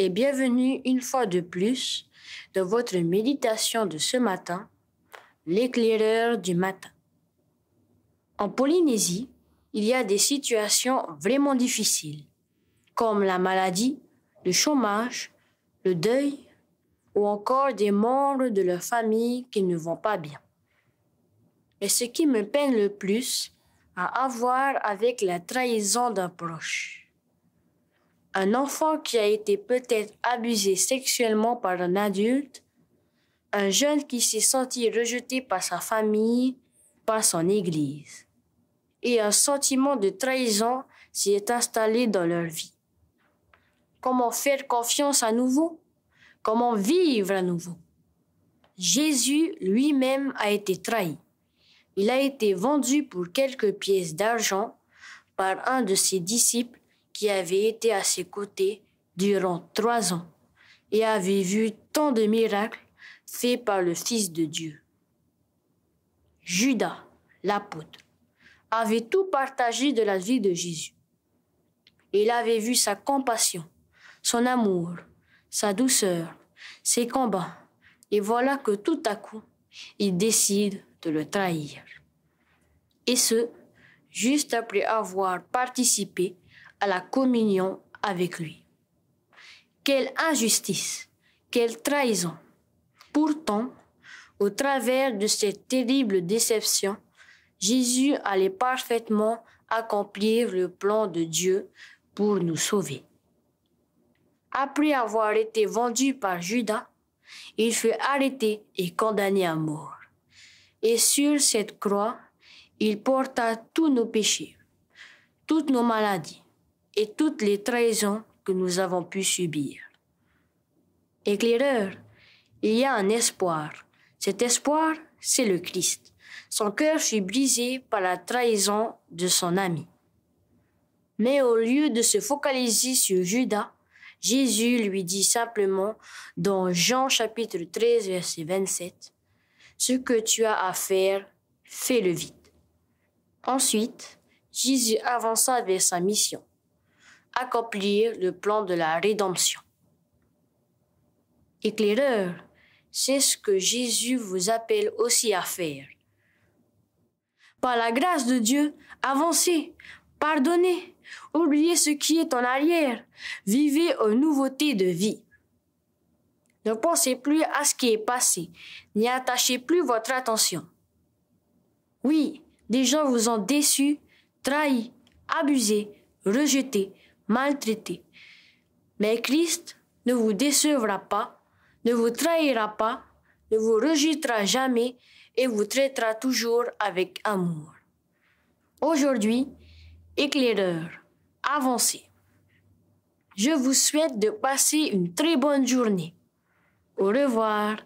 et bienvenue une fois de plus dans votre méditation de ce matin, l'éclaireur du matin. En Polynésie, il y a des situations vraiment difficiles, comme la maladie, le chômage, le deuil ou encore des membres de leur famille qui ne vont pas bien. Mais ce qui me peine le plus a à voir avec la trahison d'un proche. Un enfant qui a été peut-être abusé sexuellement par un adulte, un jeune qui s'est senti rejeté par sa famille, par son église, et un sentiment de trahison s'y est installé dans leur vie. Comment faire confiance à nouveau? Comment vivre à nouveau? Jésus lui-même a été trahi. Il a été vendu pour quelques pièces d'argent par un de ses disciples qui avait été à ses côtés durant 3 ans et avait vu tant de miracles faits par le Fils de Dieu. Judas, l'apôtre, avait tout partagé de la vie de Jésus. Il avait vu sa compassion, son amour, sa douceur, ses combats, et voilà que tout à coup, il décide de le trahir. Et ce, juste après avoir participé à la communion avec lui. Quelle injustice, quelle trahison! Pourtant, au travers de cette terrible déception, Jésus allait parfaitement accomplir le plan de Dieu pour nous sauver. Après avoir été vendu par Judas, il fut arrêté et condamné à mort. Et sur cette croix, il porta tous nos péchés, toutes nos maladies et toutes les trahisons que nous avons pu subir. Éclaireur, il y a un espoir. Cet espoir, c'est le Christ. Son cœur fut brisé par la trahison de son ami. Mais au lieu de se focaliser sur Judas, Jésus lui dit simplement dans Jean chapitre 13, verset 27, « Ce que tu as à faire, fais-le vite. » Ensuite, Jésus avança vers sa mission, accomplir le plan de la rédemption. Éclaireur, c'est ce que Jésus vous appelle aussi à faire. Par la grâce de Dieu, avancez, pardonnez, oubliez ce qui est en arrière, vivez une nouveauté de vie. Ne pensez plus à ce qui est passé, n'y attachez plus votre attention. Oui, des gens vous ont déçu, trahi, abusé, rejeté, maltraité. Mais Christ ne vous décevra pas, ne vous trahira pas, ne vous rejettera jamais et vous traitera toujours avec amour. Aujourd'hui, éclaireur, avancez. Je vous souhaite de passer une très bonne journée. Au revoir.